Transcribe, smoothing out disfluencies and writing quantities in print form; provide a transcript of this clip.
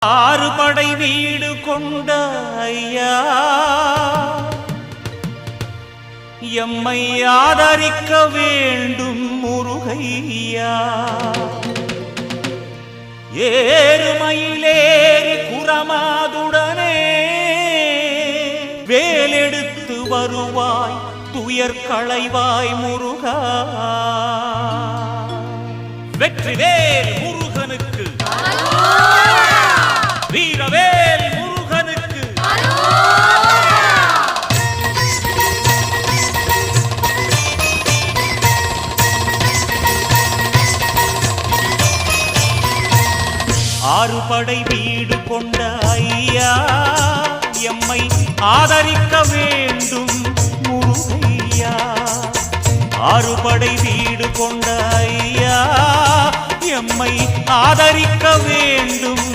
ஆறு படை வீடு கொண்ட ஐயா எம்மை ஆதரிக்க வேண்டும் முருகையா. ஏறுமயிலேறி குரமாதுடனே வேலெடுத்து வருவாய் துயர் களைவாய் முருகா. வெற்றிவேல் முருகனுக்கு, வீரவேல் முருகனுக்கு. ஆறு படை வீடு கொண்ட ஐயா எம்மை ஆதரிக்க வேண்டும் முருகையா. ஆறு படை வீடு கொண்ட ஐயா எம்மை ஆதரிக்க வேண்டும்